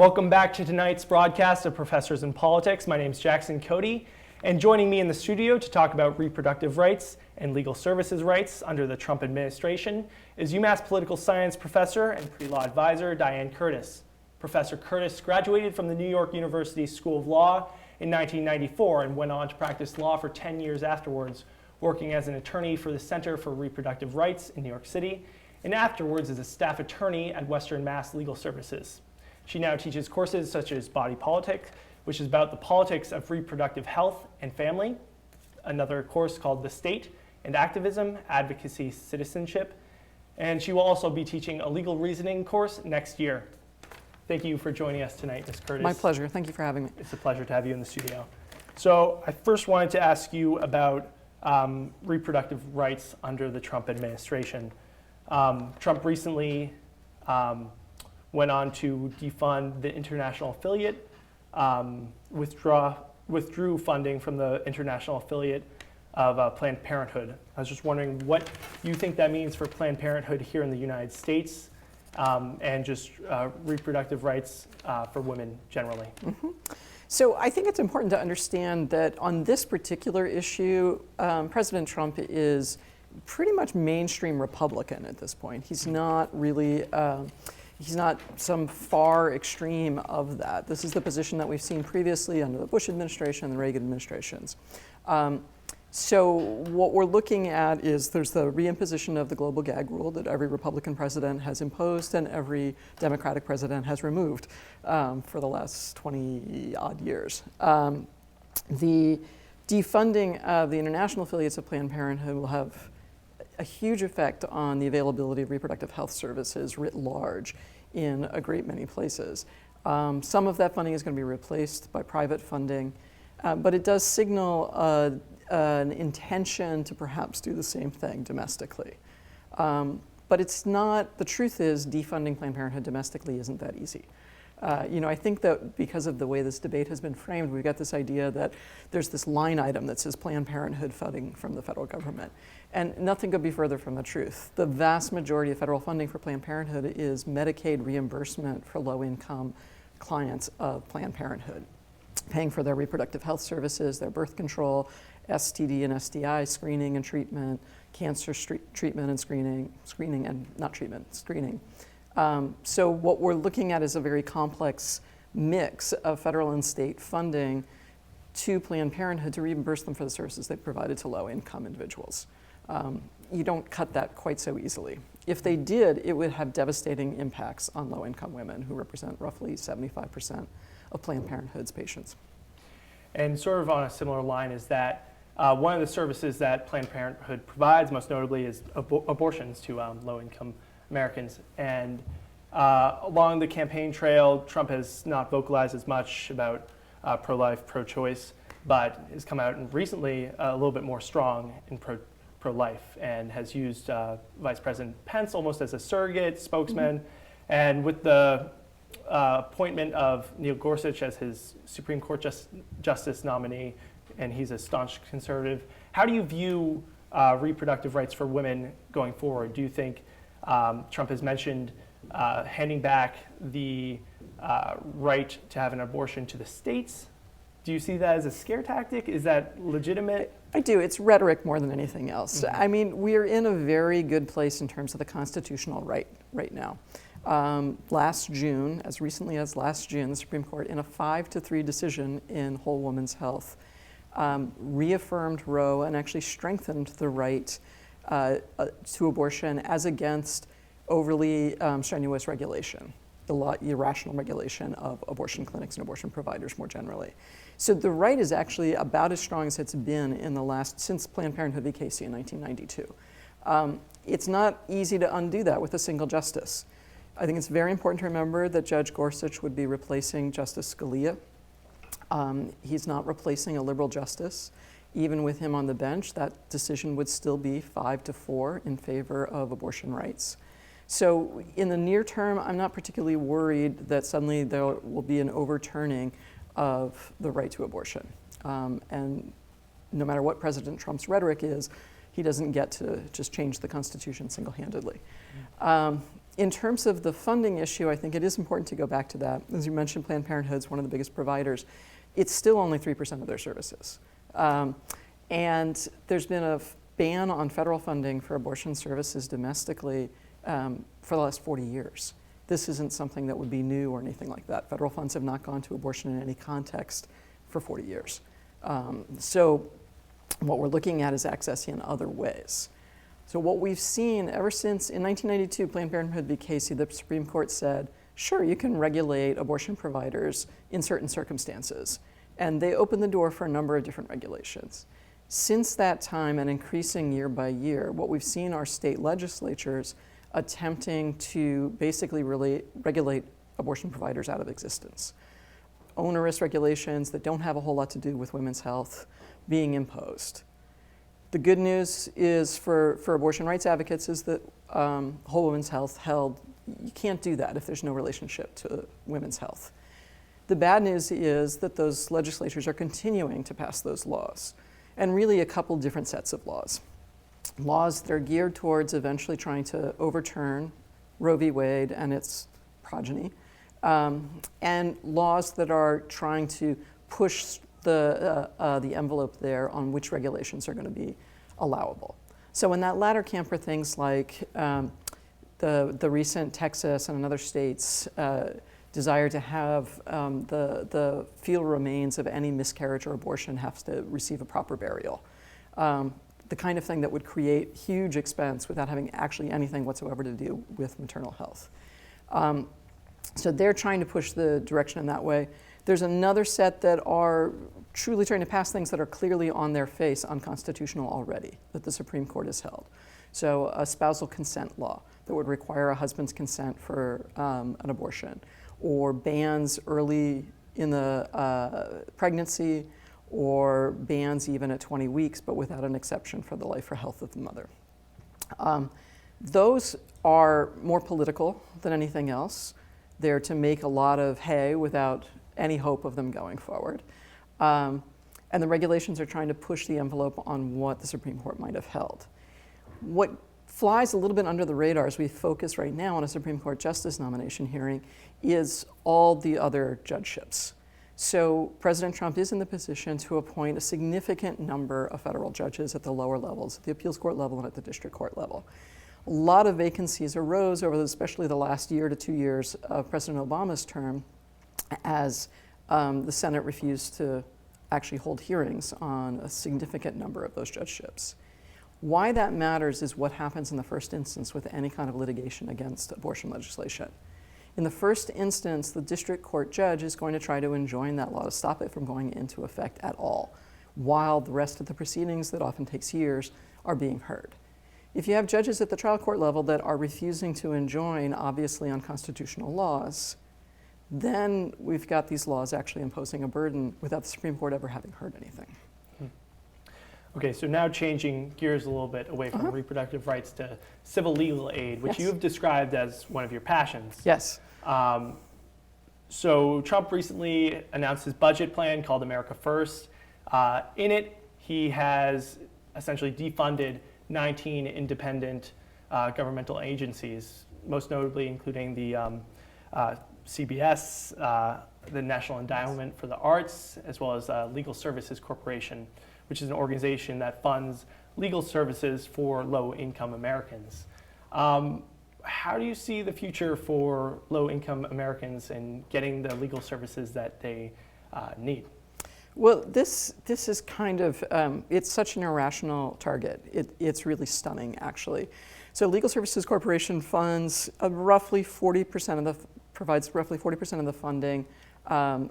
Welcome back to tonight's broadcast of Professors in Politics. My name is Jackson Cote, and joining me in the studio to talk about reproductive rights and legal services rights under the Trump administration is UMass political science professor and pre-law advisor Diane Curtis. Professor Curtis graduated from the New York University School of Law in 1994 and went on to practice law for 10 years afterwards, working as an attorney for the Center for Reproductive Rights in New York City, and afterwards as a staff attorney at Western Mass Legal Services. She now teaches courses such as Body Politic, which is about the politics of reproductive health and family, another course called The State and Activism, Advocacy, Citizenship, and she will also be teaching a legal reasoning course next year. Thank you for joining us tonight, Ms. Curtis. My pleasure. Thank you for having me. It's a pleasure to have you in the studio. So I first wanted to ask you about reproductive rights under the Trump administration. Trump recently went on to defund the international affiliate, withdrew funding from the international affiliate of Planned Parenthood. I was just wondering what you think that means for Planned Parenthood here in the United States and just reproductive rights for women generally. Mm-hmm. So I think it's important to understand that on this particular issue, President Trump is pretty much mainstream Republican at this point. He's not really he's not some far extreme of that. This is the position that we've seen previously under the Bush administration and the Reagan administrations. So what we're looking at is there's the reimposition of the global gag rule that every Republican president has imposed and every Democratic president has removed for the last 20 odd years. The defunding of the international affiliates of Planned Parenthood will have a huge effect on the availability of reproductive health services writ large in a great many places. Some of that funding is going to be replaced by private funding, but it does signal an intention to perhaps do the same thing domestically. But it's not, the truth is defunding Planned Parenthood domestically isn't that easy. I think that because of the way this debate has been framed, we've got this idea that there's this line item that says Planned Parenthood funding from the federal government. And nothing could be further from the truth. The vast majority of federal funding for Planned Parenthood is Medicaid reimbursement for low-income clients of Planned Parenthood, paying for their reproductive health services, their birth control, STD and STI screening and treatment, cancer treatment and screening and not treatment, screening. So what we're looking at is a very complex mix of federal and state funding to Planned Parenthood to reimburse them for the services they provided to low-income individuals. You don't cut that quite so easily. If they did, it would have devastating impacts on low-income women who represent roughly 75% of Planned Parenthood's patients. And sort of on a similar line is that one of the services that Planned Parenthood provides, most notably, is abortions to low-income Americans. And along the campaign trail, Trump has not vocalized as much about pro-life, pro-choice, but has come out and recently a little bit more strong in pro-life and has used Vice President Pence almost as a surrogate spokesman. Mm-hmm. And with the appointment of Neil Gorsuch as his Supreme Court Justice nominee, and he's a staunch conservative, how do you view reproductive rights for women going forward? Do you think Trump has mentioned handing back the right to have an abortion to the states? Do you see that as a scare tactic? Is that legitimate? I do. It's rhetoric more than anything else. Mm-hmm. I mean, we're in a very good place in terms of the constitutional right now. Last June, as recently as last June, the Supreme Court, in a 5-3 decision in Whole Woman's Health, reaffirmed Roe and actually strengthened the right to abortion as against overly strenuous regulation, irrational regulation of abortion clinics and abortion providers more generally. So the right is actually about as strong as it's been in since Planned Parenthood v. Casey in 1992. It's not easy to undo that with a single justice. I think it's very important to remember that Judge Gorsuch would be replacing Justice Scalia. He's not replacing a liberal justice. Even with him on the bench, that decision would still be 5-4 in favor of abortion rights. So in the near term, I'm not particularly worried that suddenly there will be an overturning of the right to abortion. And no matter what President Trump's rhetoric is, he doesn't get to just change the Constitution single-handedly. In terms of the funding issue, I think it is important to go back to that. As you mentioned, Planned Parenthood is one of the biggest providers. It's still only 3% of their services. And there's been a ban on federal funding for abortion services domestically for the last 40 years. This isn't something that would be new or anything like that. Federal funds have not gone to abortion in any context for 40 years. So what we're looking at is access in other ways. So what we've seen ever since, in 1992, Planned Parenthood v. Casey, the Supreme Court said, sure, you can regulate abortion providers in certain circumstances. And they opened the door for a number of different regulations. Since that time, and increasing year by year, what we've seen are state legislatures attempting to basically regulate abortion providers out of existence. Onerous regulations that don't have a whole lot to do with women's health being imposed. The good news is for abortion rights advocates is that whole women's health held, you can't do that if there's no relationship to women's health. The bad news is that those legislatures are continuing to pass those laws, and really a couple different sets of laws. Laws that are geared towards eventually trying to overturn Roe v. Wade and its progeny, and laws that are trying to push the envelope there on which regulations are going to be allowable. So in that latter camp are things like the recent Texas and other states desire to have the fetal remains of any miscarriage or abortion have to receive a proper burial. The kind of thing that would create huge expense without having actually anything whatsoever to do with maternal health. So they're trying to push the direction in that way. There's another set that are truly trying to pass things that are clearly on their face unconstitutional already, that the Supreme Court has held. So a spousal consent law that would require a husband's consent for an abortion, or bans early in the pregnancy, or bans even at 20 weeks, but without an exception for the life or health of the mother. Those are more political than anything else. They're to make a lot of hay without any hope of them going forward. And the regulations are trying to push the envelope on what the Supreme Court might have held. What flies a little bit under the radar as we focus right now on a Supreme Court justice nomination hearing is all the other judgeships. So President Trump is in the position to appoint a significant number of federal judges at the lower levels, at the appeals court level and at the district court level. A lot of vacancies arose over especially the last year to 2 years of President Obama's term as the Senate refused to actually hold hearings on a significant number of those judgeships. Why that matters is what happens in the first instance with any kind of litigation against abortion legislation. In the first instance, the district court judge is going to try to enjoin that law to stop it from going into effect at all, while the rest of the proceedings that often takes years are being heard. If you have judges at the trial court level that are refusing to enjoin obviously unconstitutional laws, then we've got these laws actually imposing a burden without the Supreme Court ever having heard anything. Okay, so now changing gears a little bit away from reproductive rights to civil legal aid, which Yes. you've described as one of your passions. Yes. So Trump recently announced his budget plan called America First. In it, he has essentially defunded 19 independent governmental agencies, most notably including the CBS, the National Endowment for the Arts, as well as Legal Services Corporation, which is an organization that funds legal services for low-income Americans. How do you see the future for low-income Americans in getting the legal services that they need? Well, this is kind of, it's such an irrational target. It's really stunning, actually. So Legal Services Corporation funds roughly 40% provides roughly 40% of the funding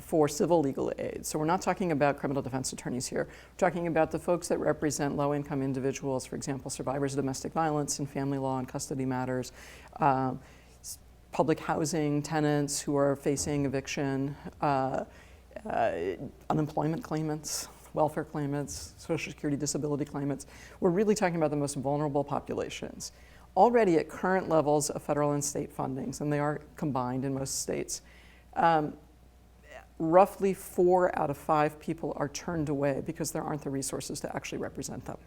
for civil legal aid. So we're not talking about criminal defense attorneys here. We're talking about the folks that represent low-income individuals, for example, survivors of domestic violence and family law and custody matters, public housing tenants who are facing eviction, unemployment claimants, welfare claimants, Social Security disability claimants. We're really talking about the most vulnerable populations. Already at current levels of federal and state fundings, and they are combined in most states, roughly 4 out of 5 people are turned away because there aren't the resources to actually represent them.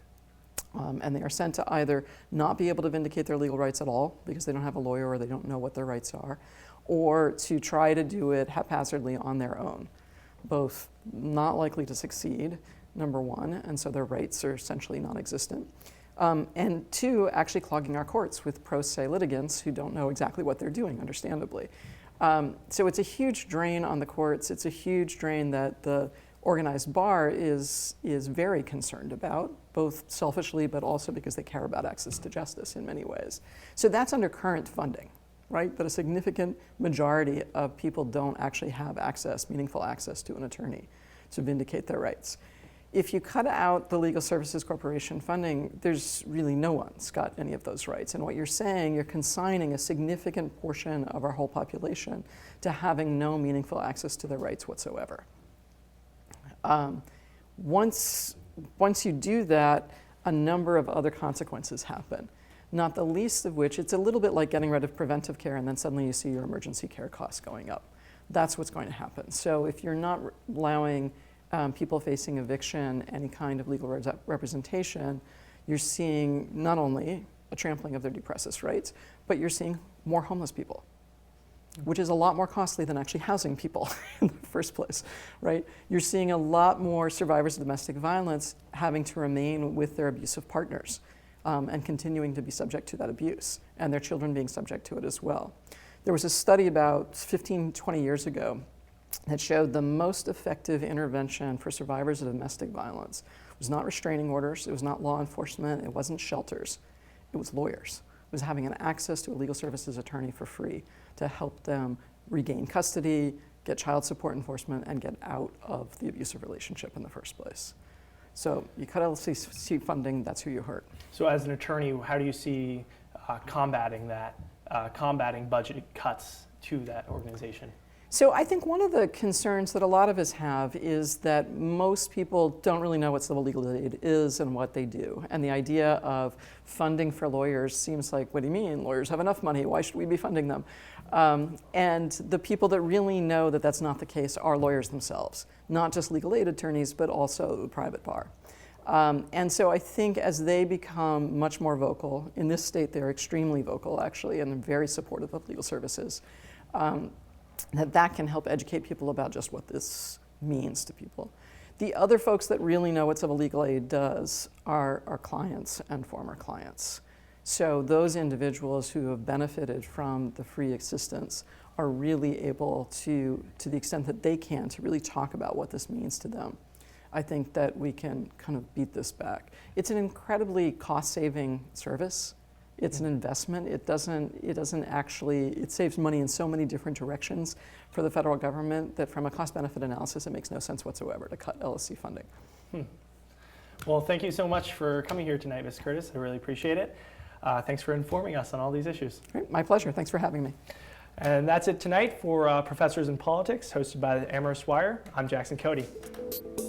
And they are sent to either not be able to vindicate their legal rights at all because they don't have a lawyer or they don't know what their rights are, or to try to do it haphazardly on their own. Both not likely to succeed, number one, and so their rights are essentially non-existent. And two, actually clogging our courts with pro se litigants who don't know exactly what they're doing, understandably. So it's a huge drain on the courts. It's a huge drain that the organized bar is very concerned about, both selfishly but also because they care about access to justice in many ways. So that's under current funding, right? But a significant majority of people don't actually have access, meaningful access to an attorney to vindicate their rights. If you cut out the Legal Services Corporation funding, there's really no one's got any of those rights. And what you're saying, you're consigning a significant portion of our whole population to having no meaningful access to their rights whatsoever. Once you do that, a number of other consequences happen, not the least of which, it's a little bit like getting rid of preventive care and then suddenly you see your emergency care costs going up. That's what's going to happen. So if you're not allowing people facing eviction any kind of legal representation, you're seeing not only a trampling of their due process rights, but you're seeing more homeless people, which is a lot more costly than actually housing people in the first place, right? You're seeing a lot more survivors of domestic violence having to remain with their abusive partners and continuing to be subject to that abuse, and their children being subject to it as well. There was a study about 15, 20 years ago that showed the most effective intervention for survivors of domestic violence was not restraining orders, it was not law enforcement, it wasn't shelters, it was lawyers. It was having an access to a legal services attorney for free to help them regain custody, get child support enforcement, and get out of the abusive relationship in the first place. So you cut LCC funding, that's who you hurt. So as an attorney, how do you see combating that, combating budget cuts to that organization? So I think one of the concerns that a lot of us have is that most people don't really know what civil legal aid is and what they do. And the idea of funding for lawyers seems like, what do you mean? Lawyers have enough money, why should we be funding them? And the people that really know that that's not the case are lawyers themselves, not just legal aid attorneys, but also the private bar. And so I think as they become much more vocal, in this state they're extremely vocal actually, and they're very supportive of legal services, that can help educate people about just what this means to people. The other folks that really know what civil legal aid does are our clients and former clients. So those individuals who have benefited from the free assistance are really able to the extent that they can, to really talk about what this means to them. I think that we can kind of beat this back. It's an incredibly cost-saving service. It's an investment. It doesn't actually, it saves money in so many different directions for the federal government that from a cost-benefit analysis, it makes no sense whatsoever to cut LSC funding. Well, thank you so much for coming here tonight, Ms. Curtis. I really appreciate it. Thanks for informing us on all these issues. Great, my pleasure. Thanks for having me. And that's it tonight for Professors in Politics, hosted by the Amherst Wire. I'm Jackson Cote.